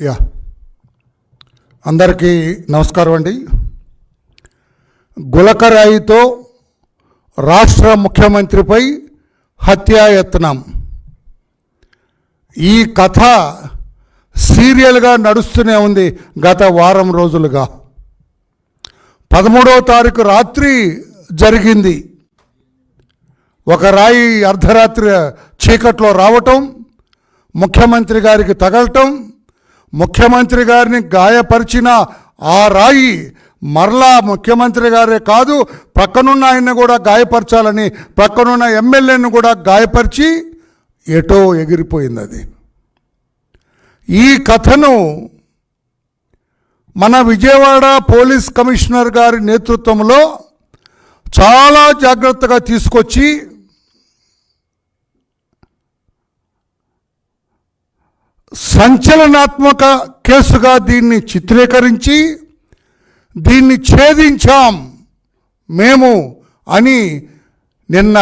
Yeah అందరికీ నమస్కారం అండి. గులకరాయితో రాష్ట్ర ముఖ్యమంత్రిపై హత్యాయత్నం. ఈ కథ సీరియల్గా నడుస్తూనే ఉంది గత వారం రోజులుగా. 13వ తారీఖు రాత్రి జరిగింది. ఒక రాయి అర్ధరాత్రి చీకట్లో రావటం, ముఖ్యమంత్రి గారికి తగలటం, ముఖ్యమంత్రి గారిని గాయపరిచిన ఆ రాయి మరలా ముఖ్యమంత్రి గారే కాదు ప్రక్కనున్న ఆయన్ని కూడా గాయపరచాలని ప్రక్కనున్న ఎమ్మెల్యేను కూడా గాయపరిచి ఎటో ఎగిరిపోయింది. అది ఈ కథను మన విజయవాడ పోలీస్ కమిషనర్ గారి నేతృత్వంలో చాలా జాగ్రత్తగా తీసుకొచ్చి సంచలనాత్మక కేసుగా దీన్ని చిత్రీకరించి దీన్ని ఛేదించాం మేము అని నిన్న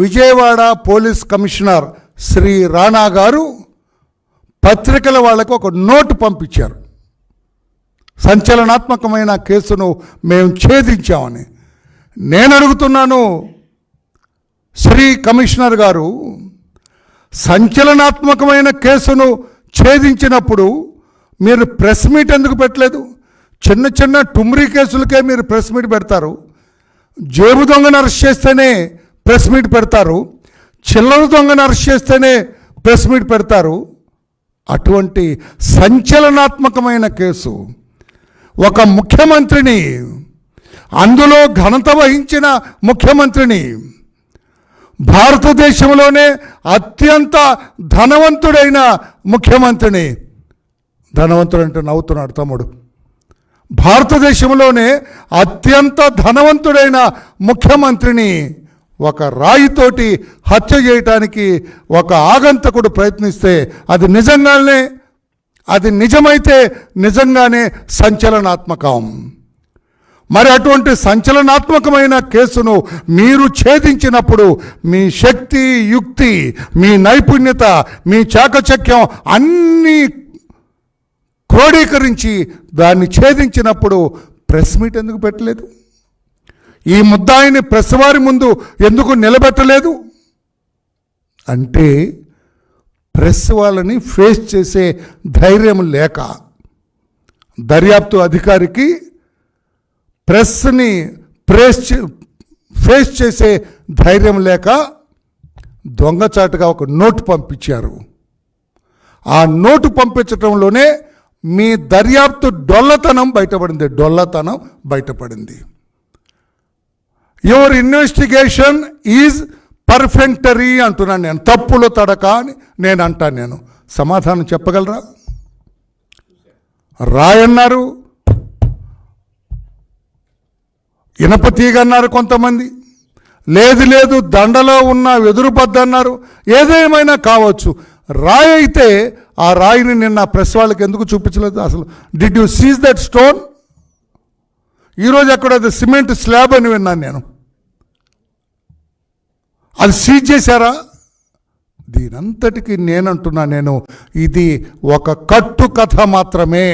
విజయవాడ పోలీస్ కమిషనర్ శ్రీ రాణా గారు పత్రికల వాళ్ళకు ఒక నోటు పంపించారు. సంచలనాత్మకమైన కేసును మేము ఛేదించామని. నేను అడుగుతున్నాను, శ్రీ కమిషనర్ గారు, సంచలనాత్మకమైన కేసును ఛేదించినప్పుడు మీరు ప్రెస్ మీట్ ఎందుకు పెట్టలేదు? చిన్న చిన్న టుమ్రీ కేసులకే మీరు ప్రెస్ మీట్ పెడతారు. జేబు దొంగను అరెస్ట్ చేస్తేనే ప్రెస్ మీట్ పెడతారు. చిల్లర దొంగను అరెస్ట్ చేస్తేనే ప్రెస్ మీట్ పెడతారు. అటువంటి సంచలనాత్మకమైన కేసు, ఒక ముఖ్యమంత్రిని, అందులో ఘనత వహించిన ముఖ్యమంత్రిని, భారతదేశంలోనే అత్యంత ధనవంతుడైన ముఖ్యమంత్రిని, ధనవంతుడంటే నవ్వుతున్నాడు తమ్ముడు, భారతదేశంలోనే అత్యంత ధనవంతుడైన ముఖ్యమంత్రిని ఒక రాయితోటి హత్య చేయటానికి ఒక ఆగంతకుడు ప్రయత్నిస్తే అది నిజమైతే నిజంగానే సంచలనాత్మకం. మరి అటువంటి సంచలనాత్మకమైన కేసును మీరు ఛేదించినప్పుడు మీ శక్తి, యుక్తి, మీ నైపుణ్యత, మీ చాకచక్యం అన్నీ క్రోడీకరించి దాన్ని ఛేదించినప్పుడు ప్రెస్ మీట్ ఎందుకు పెట్టలేదు? ఈ ముద్దాయిని ప్రెస్ వారి ముందు ఎందుకు నిలబెట్టలేదు? అంటే ప్రెస్ వాళ్ళని ఫేస్ చేసే ధైర్యం లేక, దర్యాప్తు అధికారికి ప్రెస్ని ఫేస్ చేసే ధైర్యం లేక దొంగచాటుగా ఒక నోటు పంపించారు. ఆ నోటు పంపించడంలోనే మీ దర్యాప్తు డొల్లతనం బయటపడింది. యువర్ ఇన్వెస్టిగేషన్ ఈజ్ పర్ఫెక్టరీ అంటున్నాను నేను, తప్పులు తడక అని నేను అంటాను. నేను సమాధానం చెప్పగలరా? రాయన్నారు, ఇనపతీగ అన్నారు కొంతమంది, లేదు దండలో ఉన్న వెదురుబద్దన్నారు. ఏదేమైనా కావచ్చు, రాయి అయితే ఆ రాయిని నిన్న ప్రెస్ వాళ్ళకి ఎందుకు చూపించలేదు? అసలు did you seize that stone? ఈరోజు ఎక్కడ అది సిమెంట్ స్లాబ్ అని విన్నాను నేను. అది సీజ్ చేశారా? దీనంతటికి నేను ఇది ఒక కట్టు కథ మాత్రమే.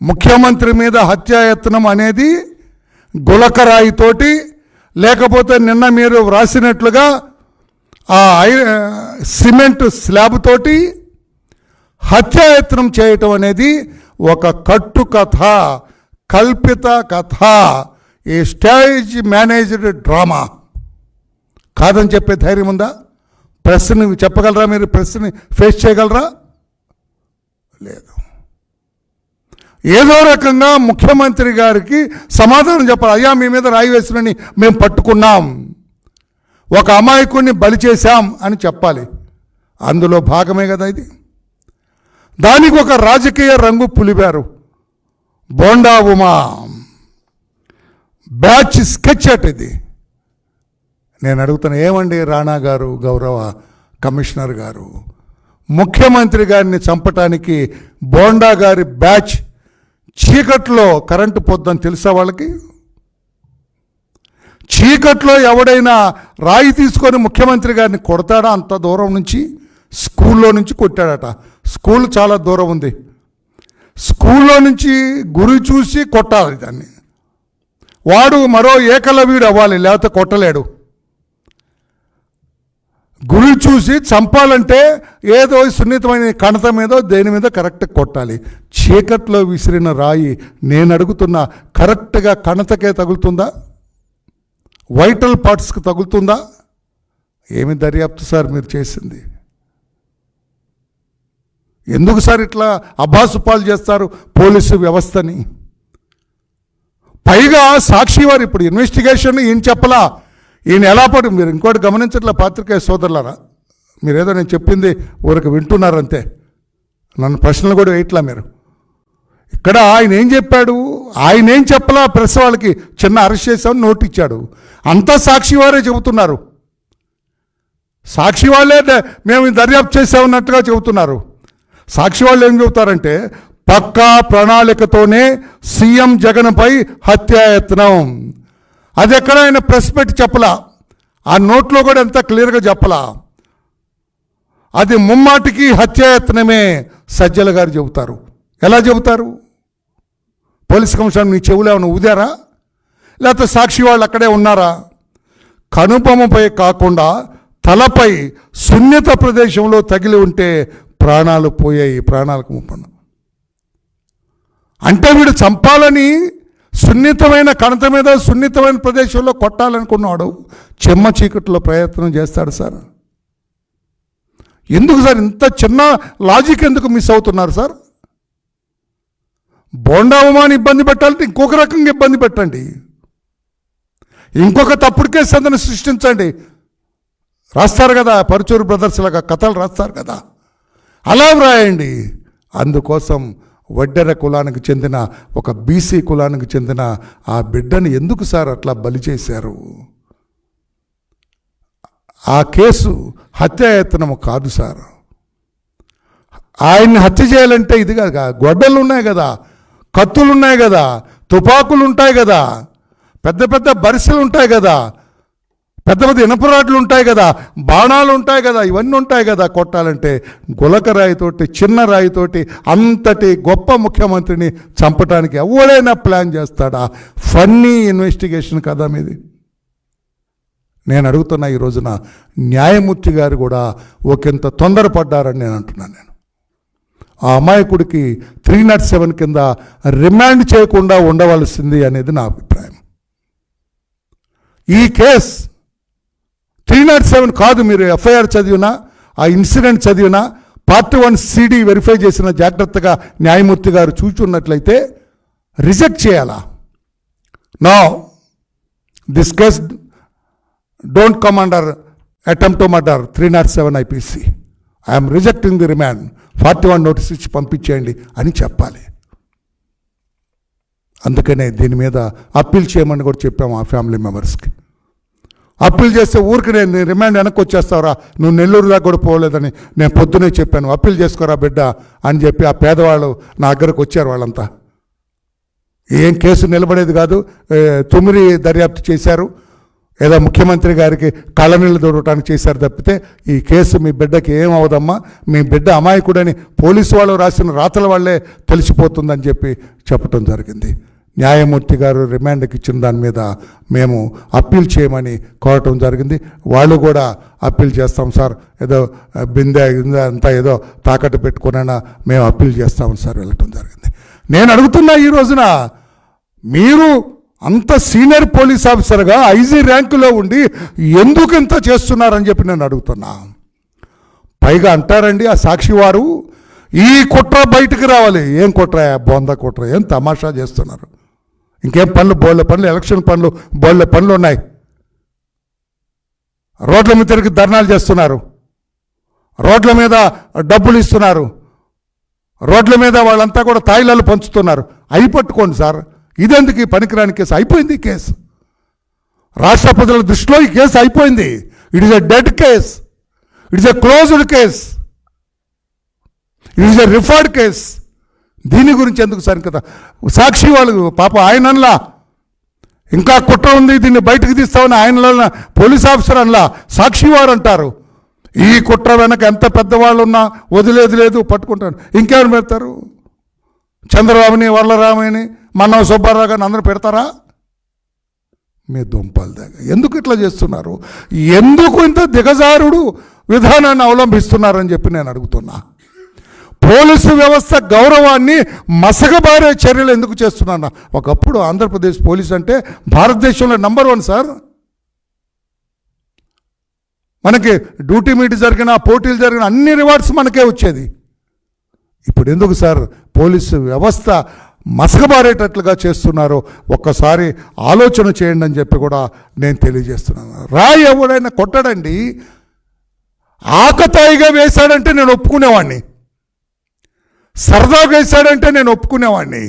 ముఖ్యమంత్రి మీద హత్యాయత్నం అనేది గులకరాయితోటి, లేకపోతే నిన్న మీరు వ్రాసినట్లుగా ఆ సిమెంట్ స్లాబ్ తోటి హత్యాయత్నం చేయటం అనేది ఒక కట్టు కథ, కల్పిత కథ, ఏ స్టేజ్ మేనేజ్డ్ డ్రామా కాదని చెప్పే ధైర్యం ఉందా? ప్రెస్ని చెప్పగలరా? మీరు ప్రెస్ని ఫేస్ చేయగలరా? లేదు. ఏదో రకంగా ముఖ్యమంత్రి గారికి సమాధానం చెప్పాలి. అయ్యా, మీ మీద రాయి వేసుకుని మేము పట్టుకున్నాం, ఒక అమాయకుడిని బలి చేశాం అని చెప్పాలి. అందులో భాగమే కదా ఇది. దానికి ఒక రాజకీయ రంగు పులిపారు. బోండా ఉమా బ్యాచ్ స్కెచ్ అట్ ఇది. నేను అడుగుతున్నా, ఏమండి రాణా గారు, గౌరవ కమిషనర్ గారు, ముఖ్యమంత్రి గారిని చంపటానికి బోండా గారి బ్యాచ్ చీకట్లో కరెంటు పొద్దని తెలుసా వాళ్ళకి? చీకట్లో ఎవడైనా రాయి తీసుకొని ముఖ్యమంత్రి గారిని కొడతాడా? అంత దూరం నుంచి స్కూల్లో నుంచి కొట్టాడట. స్కూల్ చాలా దూరం ఉంది. స్కూల్లో నుంచి గురి చూసి కొట్టాలి దాన్ని. వాడు మరో ఏకలవ్యుడు అవ్వాలి, లేకపోతే కొట్టలేడు. గురి చూసి చంపాలంటే ఏదో సున్నితమైన కణత మీదో దేని మీద కరెక్ట్ కొట్టాలి. చీకట్లో విసిరిన రాయి నేను అడుగుతున్నా, కరెక్ట్గా కణతకే తగులుతుందా? వైటల్ పార్ట్స్కి తగులుతుందా? ఏమి దర్యాప్తు సార్ మీరు చేసింది? ఎందుకు సార్ ఇట్లా అభాసుపాలు చేస్తారు పోలీసు వ్యవస్థని? పైగా సాక్షి వారు ఇప్పుడు ఇన్వెస్టిగేషన్ ఈయన చెప్పలా, ఈయన ఎలా పడు. మీరు ఇంకోటి గమనించట్లా పాత్రికేయ సోదరులారా, మీరేదో నేను చెప్పింది ఊరికి వింటున్నారంతే, నన్ను ప్రశ్నలు కూడా వేయట్లా మీరు. ఇక్కడ ఆయన ఏం చెప్పాడు, ఆయన ఏం చెప్పలా. ప్రెస్ వాళ్ళకి చిన్న అరెస్ట్ చేసామని నోట్ ఇచ్చాడు. అంతా సాక్షి వారే చెబుతున్నారు. సాక్షి వాళ్ళే మేము దర్యాప్తు చేసామన్నట్టుగా చెబుతున్నారు. సాక్షి వాళ్ళు ఏం చెబుతారంటే, పక్కా ప్రణాళికతోనే సీఎం జగన్పై హత్యాయత్నం. అది ఎక్కడ ఆయన ప్రెస్ పెట్టి చెప్పలా, ఆ నోట్లో కూడా ఎంత క్లియర్గా చెప్పలా. అది ముమ్మాటికి హత్యాయత్నమే సజ్జల గారు చెబుతారు. ఎలా చెబుతారు? పోలీస్ కమిషనర్ మీ చెవులు ఏమైనా ఊదారా? లేకపోతే సాక్షి వాళ్ళు అక్కడే ఉన్నారా? కనుబొమ్మపై కాకుండా తలపై సున్నిత ప్రదేశంలో తగిలి ఉంటే ప్రాణాలు పోయాయి, ప్రాణాలకు ముప్పను. అంటే వీడు చంపాలని సున్నితమైన కణత మీద సున్నితమైన ప్రదేశంలో కొట్టాలనుకున్నాడు, చెమ్మ చీకట్లో ప్రయత్నం చేస్తాడు సార్. ఎందుకు సార్ ఇంత చిన్న లాజిక్ ఎందుకు మిస్ అవుతున్నారు సార్? బోండావమాని ఇబ్బంది పెట్టాలంటే ఇంకొక రకంగా ఇబ్బంది పెట్టండి, ఇంకొక తప్పుడు కేసు అతను సృష్టించండి. రాస్తారు కదా పరుచూరు బ్రదర్స్ లాగా కథలు రాస్తారు కదా, అలా వ్రాయండి. అందుకోసం వడ్డెర కులానికి చెందిన ఒక బీసీ కులానికి చెందిన ఆ బిడ్డని ఎందుకు సార్ అట్లా బలి చేశారు? ఆ కేసు హత్యాయత్నము కాదు సార్. ఆయన్ని హత్య చేయాలంటే ఇది కదా, గొడ్డలు ఉన్నాయి కదా, కత్తులు ఉన్నాయి కదా, తుపాకులు ఉంటాయి కదా, పెద్ద పెద్ద బరిసెలు ఉంటాయి కదా, పెద్ద పెద్ద ఇనపరాట్లు ఉంటాయి కదా, బాణాలు ఉంటాయి కదా, ఇవన్నీ ఉంటాయి కదా. కొట్టాలంటే గులక రాయితోటి, చిన్న రాయితోటి అంతటి గొప్ప ముఖ్యమంత్రిని చంపడానికి ఎవడైనా ప్లాన్ చేస్తాడా? ఫన్నీ ఇన్వెస్టిగేషన్ కదా మీది. నేను అడుగుతున్నా, ఈ రోజున న్యాయమూర్తి గారు కూడా ఒకంత తొందరపడ్డారని నేను అంటున్నాను. నేను ఆ అమాయకుడికి 307 కింద రిమాండ్ చేయకుండా ఉండవలసింది అనేది నా అభిప్రాయం. ఈ కేసు 307 కాదు. మీరు ఎఫ్ఐఆర్ చదివినా, ఆ ఇన్సిడెంట్ చదివినా, పార్ట్ 1 CD వెరిఫై చేసిన జాగ్రత్తగా న్యాయమూర్తి గారు చూచున్నట్లయితే రిజెక్ట్ చేయాలా? No, this case don't come under attempt to murder 307 IPC. I'm rejecting the remand, 41 notice ఇచ్చి పంపించేయండి అని చెప్పాలి. అందుకనే దీని మీద అప్పీల్ చేయమని కూడా చెప్పాము ఆ ఫ్యామిలీ మెంబర్స్కి. అప్పీల్ చేస్తే ఊరికి నేను రిమాండ్ వెనక్కి వచ్చేస్తావురా, నువ్వు నెల్లూరు దాకా కూడా పోలేదని నేను పొద్దునే చెప్పాను. అప్పీల్ చేసుకోరా బిడ్డ అని చెప్పి ఆ పేదవాళ్ళు నా దగ్గరకు వచ్చారు. వాళ్ళంతా ఏం కేసు నిలబడేది కాదు, తుమ్మిరి దర్యాప్తు చేశారు, ఏదో ముఖ్యమంత్రి గారికి కళ్ళనీళ్ళు దొరకటానికి చేశారు తప్పితే ఈ కేసు మీ బిడ్డకి ఏం అవదమ్మా, మీ బిడ్డ అమాయకుడని పోలీసు వాళ్ళు రాసిన రాతల వాళ్ళే తెలిసిపోతుందని చెప్పి చెప్పడం జరిగింది. న్యాయమూర్తి గారు రిమాండ్కి ఇచ్చిన దాని మీద మేము అప్పీల్ చేయమని కోరటం జరిగింది. వాళ్ళు కూడా అప్పీల్ చేస్తాం సార్, ఏదో బిందె అంతా ఏదో తాకట్టు పెట్టుకునైనా మేము అప్పీల్ చేస్తామని సార్ వెళ్ళటం జరిగింది. నేను అడుగుతున్నా, ఈ రోజున మీరు అంత సీనియర్ పోలీస్ ఆఫీసర్గా ఐజీ ర్యాంకులో ఉండి ఎందుకు ఇంత చేస్తున్నారని చెప్పి నేను అడుగుతున్నా. పైగా అంటారండి ఆ సాక్షి వారు, ఈ కుట్ర బయటకు రావాలి. ఏం కుట్ర? బొంద కుట్ర. ఏం తమాషా చేస్తున్నారు? ఇంకేం పనులు, బోళ్ళ పనులు, ఎలక్షన్ పనులు, బోళ్ళ పనులు ఉన్నాయి. రోడ్ల మీద తిరిగి ధర్నాలు చేస్తున్నారు, రోడ్ల మీద డబ్బులు ఇస్తున్నారు, రోడ్ల మీద వాళ్ళంతా కూడా తాయిలాలు పంచుతున్నారు. అయి పట్టుకోండి సార్. ఇదెందుకు ఈ పనికిరాని కేసు? అయిపోయింది ఈ కేసు. రాష్ట్ర ప్రజల దృష్టిలో ఈ కేసు అయిపోయింది. It is a dead case, it is a closed case, it is a referred case. దీని గురించి ఎందుకు సార్ కదా సాక్షి వాళ్ళు పాప ఆయనలా ఇంకా కుట్ర ఉంది, దీన్ని బయటకు తీస్తామని ఆయనలో పోలీస్ ఆఫీసర్ అనలా, సాక్షి వారు అంటారు. ఈ కుట్ర వెనక ఎంత పెద్దవాళ్ళు ఉన్నా వదిలేది లేదు, పట్టుకుంటారు. ఇంకెవరు పెడతారు? చంద్రబాబుని, వరలరామయ్యని, మన్నవ సుబ్బారావు గారిని అందరూ పెడతారా? మీ దుంపలు దగ్గర ఎందుకు ఇట్లా చేస్తున్నారు? ఎందుకు ఇంత దిగజారుడు విధానాన్ని అవలంబిస్తున్నారని చెప్పి నేను అడుగుతున్నా. పోలీసు వ్యవస్థ గౌరవాన్ని మసకబారే చర్యలు ఎందుకు చేస్తున్నా? ఒకప్పుడు ఆంధ్రప్రదేశ్ పోలీస్ అంటే భారతదేశంలో నంబర్ 1 సార్. మనకి డ్యూటీ మీట్ జరిగిన, పోటీలు జరిగిన అన్ని రివార్డ్స్ మనకే వచ్చేది. ఇప్పుడు ఎందుకు సార్ పోలీసు వ్యవస్థ మసకబారేటట్లుగా చేస్తున్నారో ఒక్కసారి ఆలోచన చేయండి అని చెప్పి కూడా నేను తెలియజేస్తున్నాను. రాయి ఎవడైనా కొట్టడండి. ఆకతాయిగా వేశాడంటే నేను ఒప్పుకునేవాడిని, సరదాగా వేశాడంటే నేను ఒప్పుకునేవాడిని.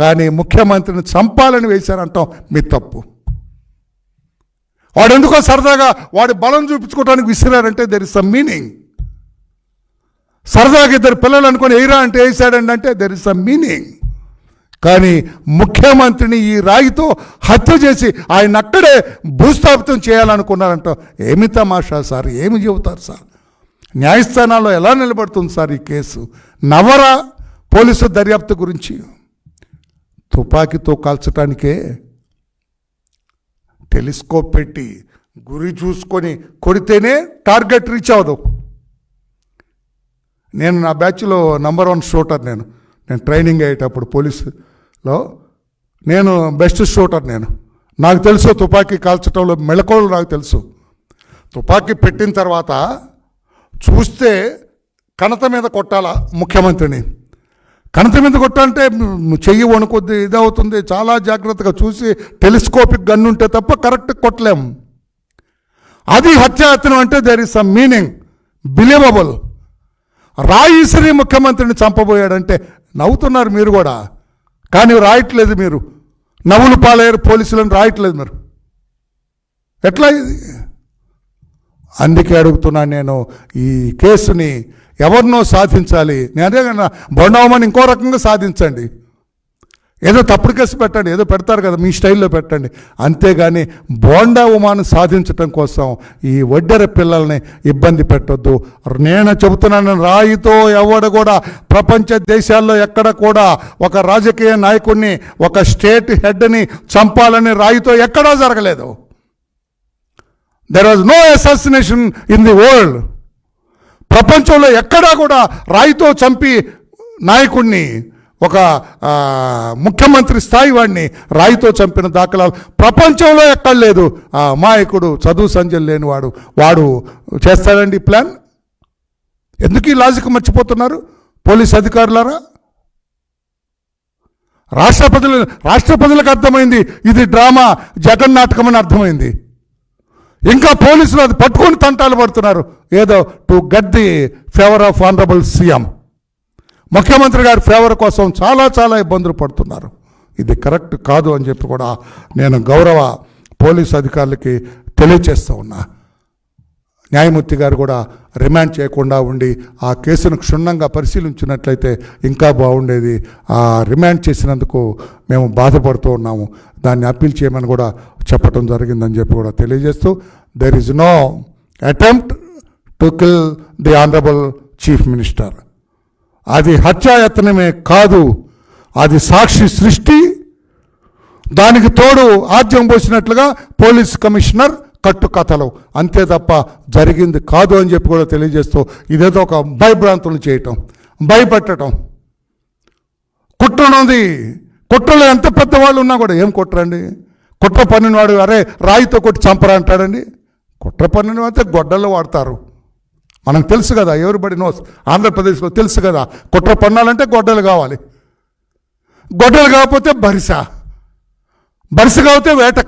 కానీ ముఖ్యమంత్రిని చంపాలని వేశారంటాం మీ తప్పు. వాడు ఎందుకో సరదాగా వాడి బలం చూపించుకోవడానికి విసిరారంటే దెర్ ఇస్ సమ్ మీనింగ్. సరదాగా 2 పిల్లలు అనుకొని ఎయిరా అంటే వేసాడండి అంటే దెర్ ఇస్ సమ్ మీనింగ్. కానీ ముఖ్యమంత్రిని ఈ రాయితో హత్య చేసి ఆయన అక్కడే భూస్థాపితం చేయాలనుకున్నారంట. ఏమి తమాషా సార్, ఏమి చెబుతారు సార్? న్యాయస్థానాల్లో ఎలా నిలబడుతుంది సార్ ఈ కేసు? నవరా పోలీసు దర్యాప్తు గురించి? తుపాకీతో కాల్చడానికే టెలిస్కోప్ పెట్టి గురి చూసుకొని కొడితేనే టార్గెట్ రీచ్ అవ్వదు. నేను నా బ్యాచ్లో నంబర్ 1 షూటర్. నేను ట్రైనింగ్ అయ్యేటప్పుడు పోలీసులో నేను బెస్ట్ షూటర్. నాకు తెలుసు తుపాకీ కాల్చడంలో మెళకువలు నాకు తెలుసు. తుపాకీ పెట్టిన తర్వాత చూస్తే కణత మీద కొట్టాలా ముఖ్యమంత్రిని. కణత మీద కొట్టాలంటే చెయ్యి వణుకొద్ది, ఇదవుతుంది. చాలా జాగ్రత్తగా చూసి టెలిస్కోపిక్ గన్ ఉంటే తప్ప కరెక్ట్ కొట్టలేం. అది హత్యాయత్నం అంటే there is some meaning, believable. రాయిసిరి ముఖ్యమంత్రిని చంపబోయాడంటే నవ్వుతున్నారు మీరు కూడా, కానీ రాయట్లేదు. మీరు నవ్వులు పాలయ్యారు పోలీసులను, రాయట్లేదు మీరు. ఎట్లా ఇది? అందుకే అడుగుతున్నాను నేను, ఈ కేసుని ఎవరినో సాధించాలి. నేను అదే కన్నా బొండవమని ఇంకో రకంగా సాధించండి. ఏదో తప్పుడు కేసు పెట్టండి, ఏదో పెడతారు కదా మీ స్టైల్లో పెట్టండి. అంతేగాని బోండా ఉమాను సాధించటం కోసం ఈ ఒడ్డెర పిల్లల్ని ఇబ్బంది పెట్టొద్దు. నేను చెబుతున్నాను, రాయితో ఎవడు కూడా ప్రపంచ దేశాల్లో ఎక్కడ కూడా ఒక రాజకీయ నాయకుడిని, ఒక స్టేట్ హెడ్ని చంపాలని రాయితో ఎక్కడా జరగలేదు. There was no assassination in the world. ప్రపంచంలో ఎక్కడా కూడా రాయితో చంపి నాయకుడిని, ఒక ముఖ్యమంత్రి స్థాయి వాడిని రాయితో చంపిన దాఖలాలు ప్రపంచంలో ఎక్కడ లేదు. ఆ అమాయకుడు, చదువు సంజలు లేనివాడు, వాడు చేస్తాడండి ప్లాన్. ఎందుకు ఈ లాజిక్ మర్చిపోతున్నారు పోలీస్ అధికారులారా? రాష్ట్రపతులకు అర్థమైంది ఇది డ్రామా, జగన్ నాటకం అని అర్థమైంది. ఇంకా పోలీసులు అది పట్టుకొని తంటాలు పడుతున్నారు, ఏదో to get the favour of honourable CM. ముఖ్యమంత్రి గారి ఫేవర్ కోసం చాలా చాలా ఇబ్బందులు పడుతున్నారు. ఇది కరెక్ట్ కాదు అని చెప్పి కూడా నేను గౌరవ పోలీసు అధికారులకి తెలియచేస్తూ ఉన్నా. న్యాయమూర్తి గారు కూడా రిమాండ్ చేయకుండా ఉండి ఆ కేసును క్షుణ్ణంగా పరిశీలించినట్లయితే ఇంకా బాగుండేది. ఆ రిమాండ్ చేసినందుకు మేము బాధపడుతూ ఉన్నాము. దాన్ని అప్పీల్ చేయమని కూడా చెప్పడం జరిగిందని చెప్పి కూడా తెలియజేస్తూ, there is no attempt to kill the honourable chief minister. అది హత్యాయత్నమే కాదు, అది సాక్షి సృష్టి. దానికి తోడు ఆద్యం పోసినట్లుగా పోలీస్ కమిషనర్ కట్టుకథలు, అంతే తప్ప జరిగింది కాదు అని చెప్పి కూడా తెలియజేస్తూ, ఇదేదో ఒక భయభ్రాంతులు చేయటం, భయపెట్టడం. కుట్రనుంది. కుట్రలో ఎంత పెద్దవాళ్ళు ఉన్నా కూడా ఏం కుట్రండి? కుట్ర పన్నినవాడు అరే రాయితో కొట్టి చంపరా అంటాడండి. కుట్ర పన్నిన అయితే గొడ్డల్లో వాడతారు. మనకు తెలుసు కదా, ఎవరిబడి నోస్. ఆంధ్రప్రదేశ్లో తెలుసు కదా, కుట్ర పన్నాలంటే గొడ్డలు కావాలి. గొడ్డలు కాకపోతే బరిస కాకపోతే వేట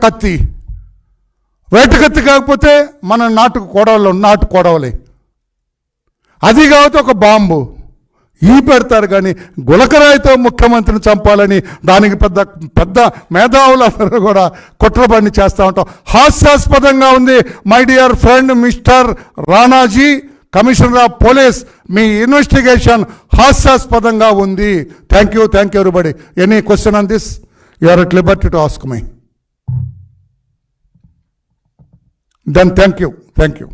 కత్తి కాకపోతే మన నాటు కొడవలే, అది కాకపోతే ఒక బాంబు ఈ పెడతారు. కానీ గులకరాయితో ముఖ్యమంత్రిని చంపాలని దానికి పెద్ద పెద్ద మేధావులందరూ కూడా కుట్రబండి చేస్తూ ఉంటాం. హాస్యాస్పదంగా ఉంది. My dear friend mister Ranaji, commissioner of police, మీ ఇన్వెస్టిగేషన్ హాస్యాస్పదంగా ఉంది. Thank you everybody. Any question on this? You are at liberty to ask me. Then thank you.